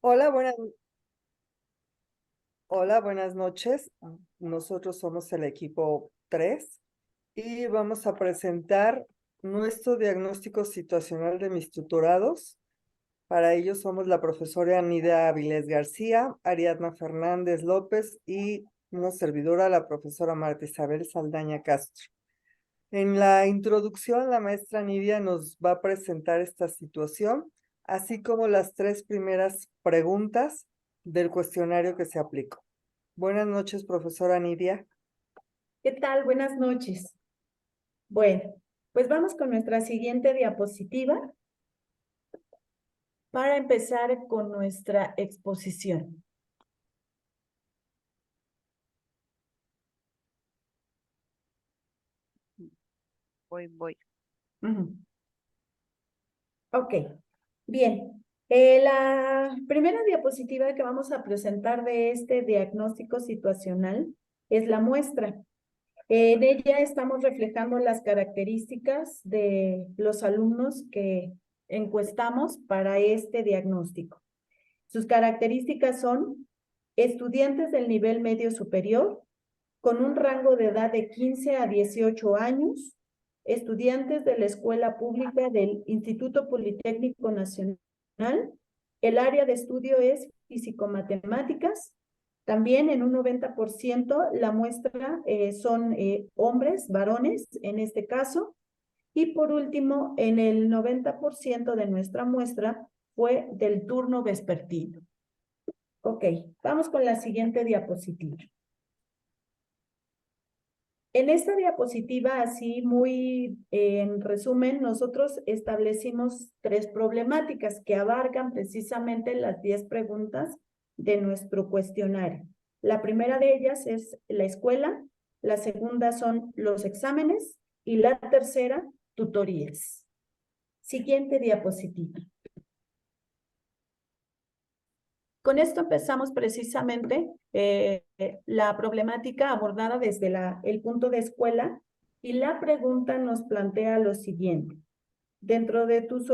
Hola, hola, buenas noches. Nosotros somos el equipo 3 y vamos a presentar nuestro diagnóstico situacional de mis tutораdos. Para ello somos la profesora Anida Avilés García, Ariadna Fernández López y una servidora, la profesora Marta Isabel Saldaña Castro. En la introducción, la maestra Nidia nos va a presentar esta situación, así como las 3 primeras preguntas del cuestionario que se aplicó. Buenas noches, profesora Nidia. ¿Qué tal? Buenas noches. Bueno, pues vamos con nuestra siguiente diapositiva para empezar con nuestra exposición. Voy. Ujú. Ok, bien. La primera diapositiva que vamos a presentar de este diagnóstico situacional es la muestra. En ella estamos reflejando las características de los alumnos que encuestamos para este diagnóstico. Sus características son estudiantes del nivel medio superior, con un rango de edad de 15 a 18 años, estudiantes de la escuela pública del Instituto Politécnico Nacional. El área de estudio es físico-matemáticas. También en un 90% la muestra son hombres, varones en este caso. Y por último, en el 90% de nuestra muestra fue del turno vespertino. Ok, vamos con la siguiente diapositiva. En esta diapositiva, así muy en resumen, nosotros establecimos 3 problemáticas que abarcan precisamente las 10 preguntas de nuestro cuestionario. La primera de ellas es la escuela, la segunda son los exámenes y la tercera, tutorías. Siguiente diapositiva. Con esto empezamos precisamente la problemática abordada desde el punto de escuela y la pregunta nos plantea lo siguiente. Dentro de tus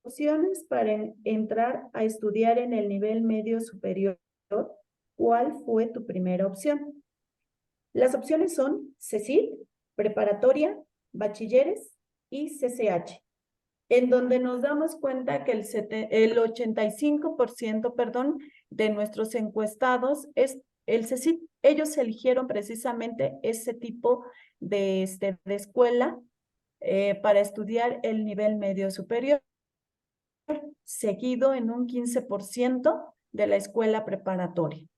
opciones para entrar a estudiar en el nivel medio superior, ¿cuál fue tu primera opción? Las opciones son CECIT, preparatoria, bachilleres y CCH, en donde nos damos cuenta que el 85%, perdón, de nuestros encuestados es el CECIT. Ellos eligieron precisamente ese tipo de escuela para estudiar el nivel medio superior, seguido en un 15% de la escuela preparatoria.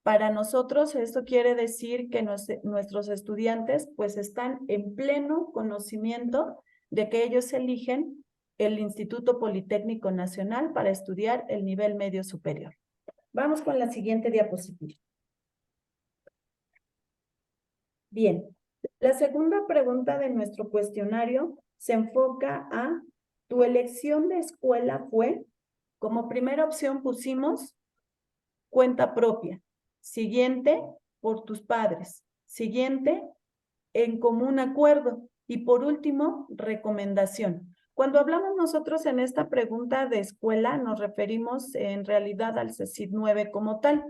Para nosotros esto quiere decir que nuestros estudiantes pues están en pleno conocimiento de que ellos eligen el Instituto Politécnico Nacional para estudiar el nivel medio superior. Vamos con la siguiente diapositiva. Bien, la segunda pregunta de nuestro cuestionario se enfoca a tu elección de escuela fue, como primera opción pusimos cuenta propia. Siguiente, por tus padres. Siguiente, en común acuerdo. Y por último, recomendación. Cuando hablamos nosotros en esta pregunta de escuela, nos referimos en realidad al CECIT 9 como tal.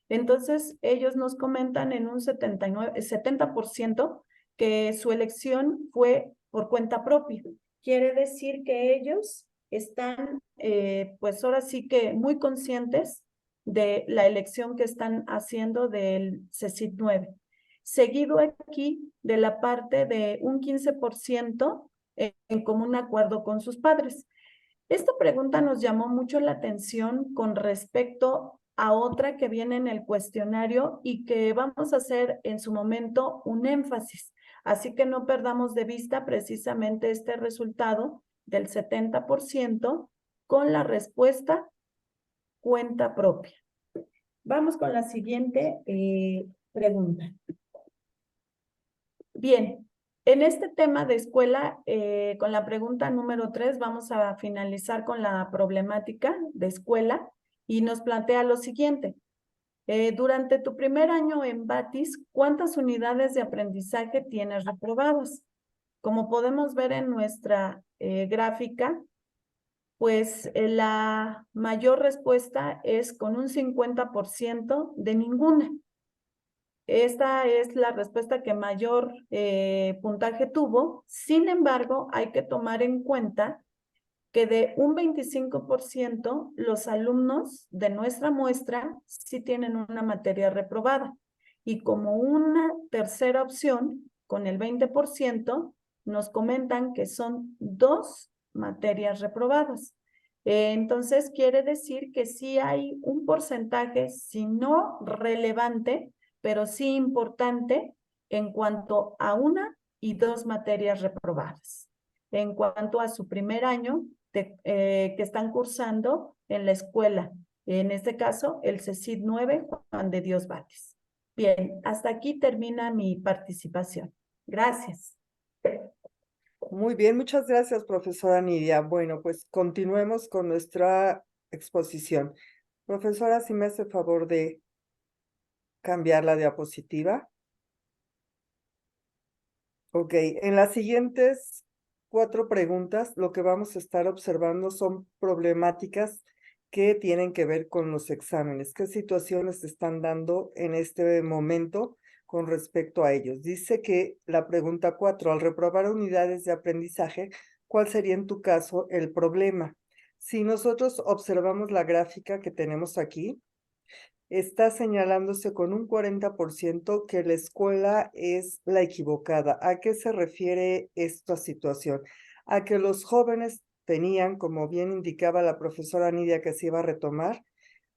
Entonces, ellos nos comentan en un 70% que su elección fue por cuenta propia. Quiere decir que ellos están, pues ahora sí que muy conscientes de la elección que están haciendo del CECIT 9. Seguido aquí de la parte de un 15% en común acuerdo con sus padres. Esta pregunta nos llamó mucho la atención con respecto a otra que viene en el cuestionario y que vamos a hacer en su momento un énfasis. Así que no perdamos de vista precisamente este resultado del 70% con la respuesta cuenta propia. Vamos con la siguiente pregunta. Bien, en este tema de escuela, con la pregunta número 3, vamos a finalizar con la problemática de escuela y nos plantea lo siguiente. Durante tu primer año en Batis, ¿cuántas unidades de aprendizaje tienes reprobadas? Como podemos ver en nuestra gráfica, Pues la mayor respuesta es con un 50% de ninguna. Esta es la respuesta que mayor puntaje tuvo. Sin embargo, hay que tomar en cuenta que de un 25% los alumnos de nuestra muestra sí tienen una materia reprobada. Y como una tercera opción, con el 20%, nos comentan que son 2 materias reprobadas. Entonces, quiere decir que sí hay un porcentaje, si no relevante, pero sí importante en cuanto a 1 y 2 materias reprobadas. En cuanto a su primer año que están cursando en la escuela, en este caso el CECID 9 Juan de Dios Bates. Bien, hasta aquí termina mi participación. Gracias. Muy bien, muchas gracias, profesora Nidia. Bueno, pues continuemos con nuestra exposición. Profesora, si me hace favor de cambiar la diapositiva. Ok, en las siguientes 4 preguntas, lo que vamos a estar observando son problemáticas que tienen que ver con los exámenes. ¿Qué situaciones se están dando en este momento con respecto a ellos? Dice que la pregunta 4, al reprobar unidades de aprendizaje, ¿cuál sería en tu caso el problema? Si nosotros observamos la gráfica que tenemos aquí, está señalándose con un 40% que la escuela es la equivocada. ¿A qué se refiere esta situación? A que los jóvenes tenían, como bien indicaba la profesora Nidia que se iba a retomar,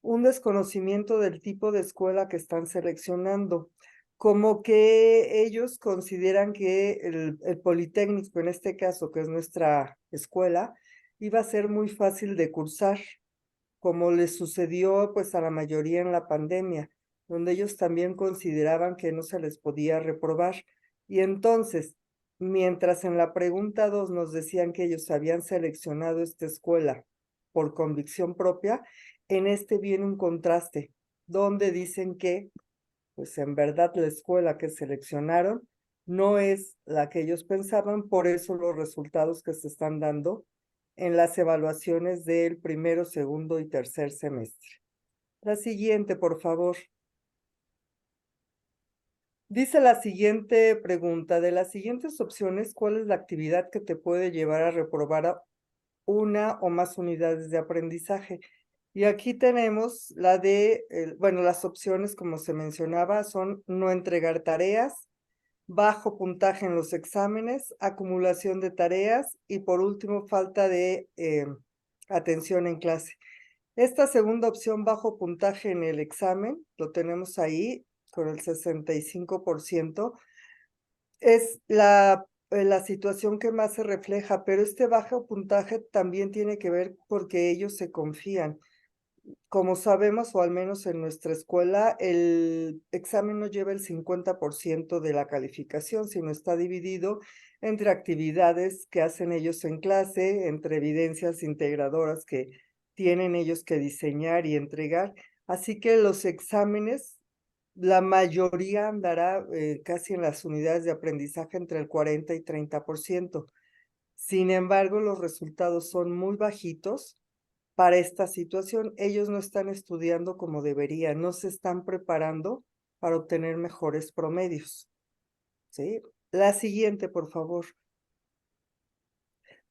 un desconocimiento del tipo de escuela que están seleccionando, como que ellos consideran que el Politécnico, en este caso, que es nuestra escuela, iba a ser muy fácil de cursar, como les sucedió pues a la mayoría en la pandemia, donde ellos también consideraban que no se les podía reprobar. Y entonces, mientras en la pregunta 2 nos decían que ellos habían seleccionado esta escuela por convicción propia, en este viene un contraste, donde dicen que, pues en verdad la escuela que seleccionaron no es la que ellos pensaban, por eso los resultados que se están dando en las evaluaciones del primero, segundo y tercer semestre. La siguiente, por favor. Dice la siguiente pregunta, de las siguientes opciones, ¿cuál es la actividad que te puede llevar a reprobar una o más unidades de aprendizaje? Y aquí tenemos la de, bueno, las opciones, como se mencionaba, son no entregar tareas, bajo puntaje en los exámenes, acumulación de tareas y por último, falta de atención en clase. Esta segunda opción, bajo puntaje en el examen, lo tenemos ahí con el 65%, es la situación que más se refleja, pero este bajo puntaje también tiene que ver porque ellos se confían. Como sabemos, o al menos en nuestra escuela, el examen no lleva el 50% de la calificación, sino está dividido entre actividades que hacen ellos en clase, entre evidencias integradoras que tienen ellos que diseñar y entregar. Así que los exámenes, la mayoría andará casi en las unidades de aprendizaje entre el 40 y 30%. Sin embargo, los resultados son muy bajitos para esta situación. Ellos no están estudiando como deberían, no se están preparando para obtener mejores promedios. ¿Sí? La siguiente, por favor.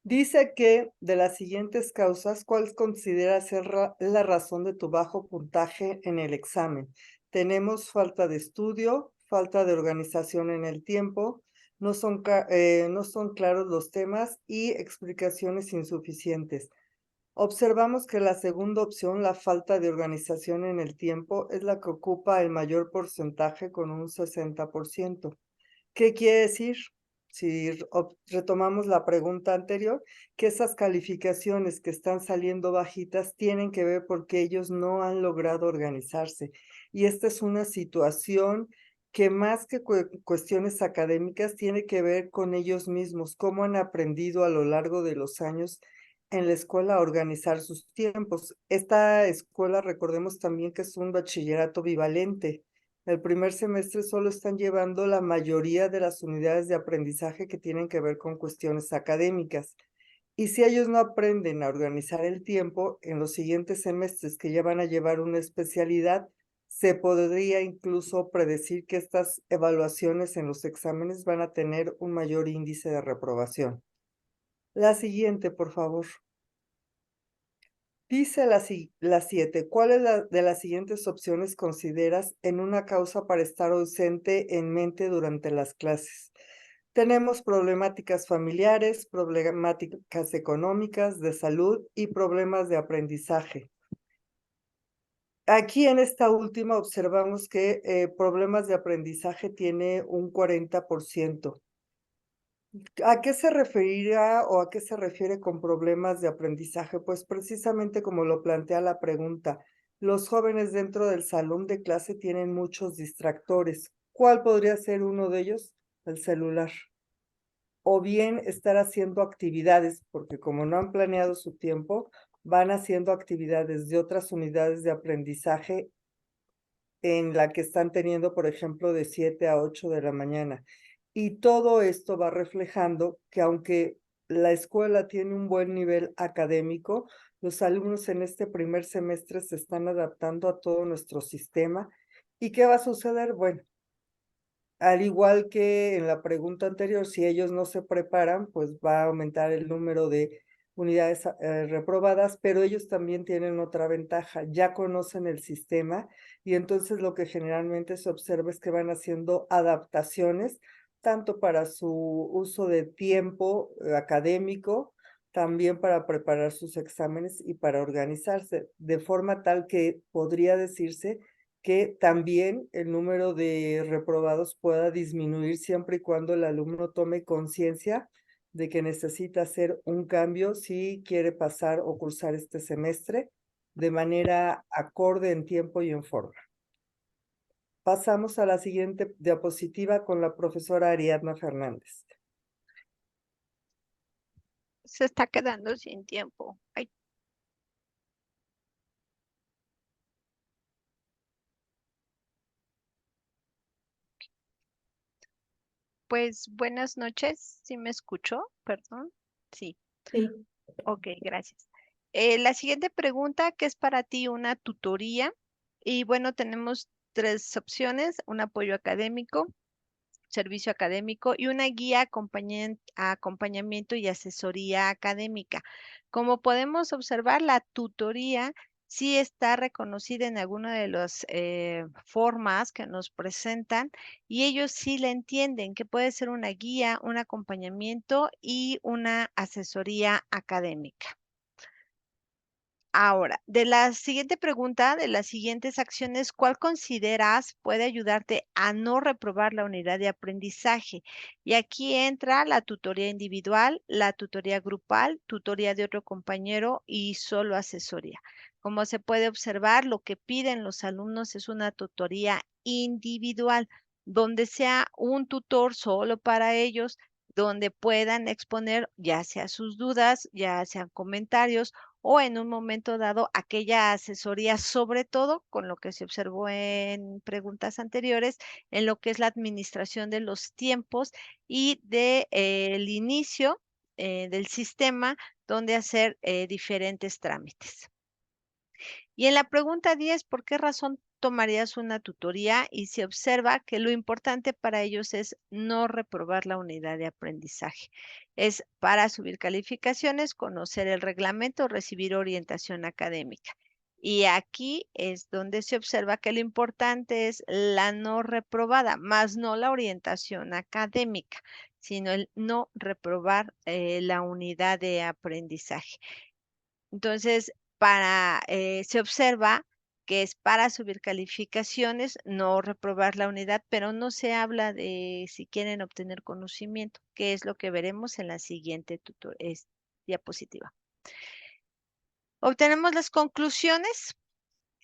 Dice que de las siguientes causas, ¿cuál considera ser la razón de tu bajo puntaje en el examen? Tenemos falta de estudio, falta de organización en el tiempo, no son claros los temas y explicaciones insuficientes. Observamos que la segunda opción, la falta de organización en el tiempo, es la que ocupa el mayor porcentaje con un 60%. ¿Qué quiere decir? Si retomamos la pregunta anterior, que esas calificaciones que están saliendo bajitas tienen que ver porque ellos no han logrado organizarse. Y esta es una situación que más que cuestiones académicas tiene que ver con ellos mismos, cómo han aprendido a lo largo de los años en la escuela a organizar sus tiempos. Esta escuela, recordemos también que es un bachillerato bivalente. El primer semestre solo están llevando la mayoría de las unidades de aprendizaje que tienen que ver con cuestiones académicas. Y si ellos no aprenden a organizar el tiempo, en los siguientes semestres que ya van a llevar una especialidad, se podría incluso predecir que estas evaluaciones en los exámenes van a tener un mayor índice de reprobación. La siguiente, por favor. Dice la 7, ¿cuál de las siguientes opciones consideras en una causa para estar ausente en mente durante las clases? Tenemos problemáticas familiares, problemáticas económicas, de salud y problemas de aprendizaje. Aquí en esta última observamos que problemas de aprendizaje tiene un 40%. ¿A qué se referirá o a qué se refiere con problemas de aprendizaje? Pues precisamente como lo plantea la pregunta, los jóvenes dentro del salón de clase tienen muchos distractores. ¿Cuál podría ser uno de ellos? El celular. O bien estar haciendo actividades, porque como no han planeado su tiempo, van haciendo actividades de otras unidades de aprendizaje en la que están teniendo, por ejemplo, de 7 a 8 de la mañana. Y todo esto va reflejando que aunque la escuela tiene un buen nivel académico, los alumnos en este primer semestre se están adaptando a todo nuestro sistema. ¿Y qué va a suceder? Bueno, al igual que en la pregunta anterior, si ellos no se preparan, pues va a aumentar el número de unidades reprobadas, pero ellos también tienen otra ventaja, ya conocen el sistema y entonces lo que generalmente se observa es que van haciendo adaptaciones, tanto para su uso de tiempo académico, también para preparar sus exámenes y para organizarse, de forma tal que podría decirse que también el número de reprobados pueda disminuir siempre y cuando el alumno tome conciencia de que necesita hacer un cambio si quiere pasar o cursar este semestre de manera acorde en tiempo y en forma. Pasamos a la siguiente diapositiva con la profesora Ariadna Fernández. Se está quedando sin tiempo. Ay, pues buenas noches. ¿Sí me escuchó? Perdón. Sí, Sí, ok, gracias. La siguiente pregunta, ¿qué es para ti una tutoría? Y bueno, tenemos tres opciones: un apoyo académico, servicio académico y una guía, acompañamiento y asesoría académica. Como podemos observar, la tutoría sí está reconocida en alguna de las formas que nos presentan, y ellos sí la entienden, que puede ser una guía, un acompañamiento y una asesoría académica. Ahora, de la siguiente pregunta, de las siguientes acciones, ¿cuál consideras puede ayudarte a no reprobar la unidad de aprendizaje? Y aquí entra la tutoría individual, la tutoría grupal, tutoría de otro compañero y solo asesoría. Como se puede observar, lo que piden los alumnos es una tutoría individual, donde sea un tutor solo para ellos, donde puedan exponer ya sea sus dudas, ya sean comentarios o en un momento dado aquella asesoría, sobre todo con lo que se observó en preguntas anteriores, en lo que es la administración de los tiempos y de, el inicio del sistema donde hacer diferentes trámites. Y en la pregunta 10, ¿por qué razón tomarías una tutoría? Y se observa que lo importante para ellos es no reprobar la unidad de aprendizaje. Es para subir calificaciones, conocer el reglamento, recibir orientación académica. Y aquí es donde se observa que lo importante es la no reprobada, más no la orientación académica, sino el no reprobar la unidad de aprendizaje. Entonces, se observa que es para subir calificaciones, no reprobar la unidad, pero no se habla de si quieren obtener conocimiento, que es lo que veremos en la siguiente diapositiva. Obtenemos las conclusiones.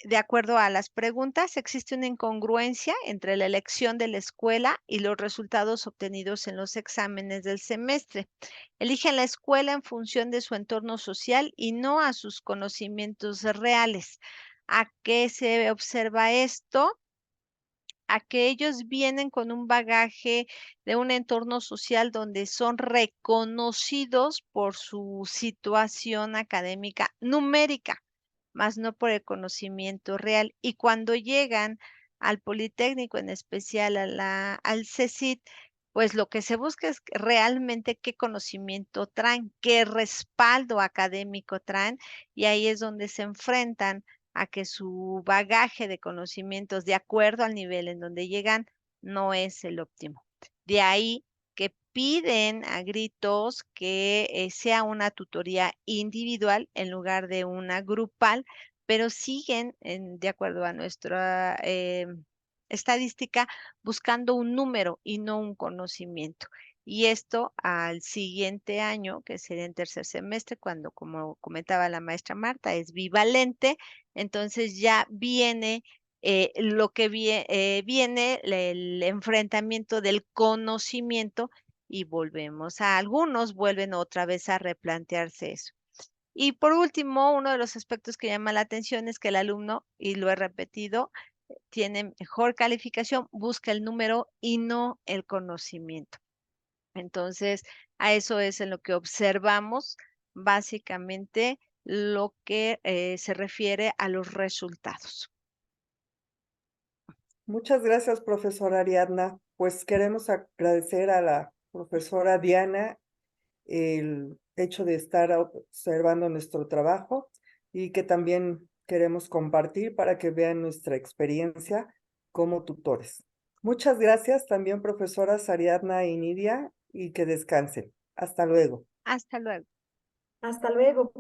De acuerdo a las preguntas, existe una incongruencia entre la elección de la escuela y los resultados obtenidos en los exámenes del semestre. Eligen la escuela en función de su entorno social y no a sus conocimientos reales. ¿A qué se observa esto? a que ellos vienen con un bagaje de un entorno social donde son reconocidos por su situación académica numérica, más no por el conocimiento real. Y cuando llegan al Politécnico, en especial al CECIT, pues lo que se busca es realmente qué conocimiento traen, qué respaldo académico traen, y ahí es donde se enfrentan a que su bagaje de conocimientos, de acuerdo al nivel en donde llegan, no es el óptimo. De ahí que piden a gritos que sea una tutoría individual en lugar de una grupal, pero siguen, de acuerdo a nuestra estadística, buscando un número y no un conocimiento. Y esto al siguiente año, que sería en tercer semestre, cuando, como comentaba la maestra Marta, es bivalente, entonces ya viene viene el enfrentamiento del conocimiento y volvemos a algunos, vuelven otra vez a replantearse eso. Y por último, uno de los aspectos que llama la atención es que el alumno, y lo he repetido, tiene mejor calificación, busca el número y no el conocimiento. Entonces, a eso es en lo que observamos básicamente lo que se refiere a los resultados. Muchas gracias, profesora Ariadna. Pues queremos agradecer a la profesora Diana el hecho de estar observando nuestro trabajo y que también queremos compartir para que vean nuestra experiencia como tutores. Muchas gracias también, profesoras Ariadna y Nidia, y que descansen. Hasta luego. Hasta luego. Hasta luego.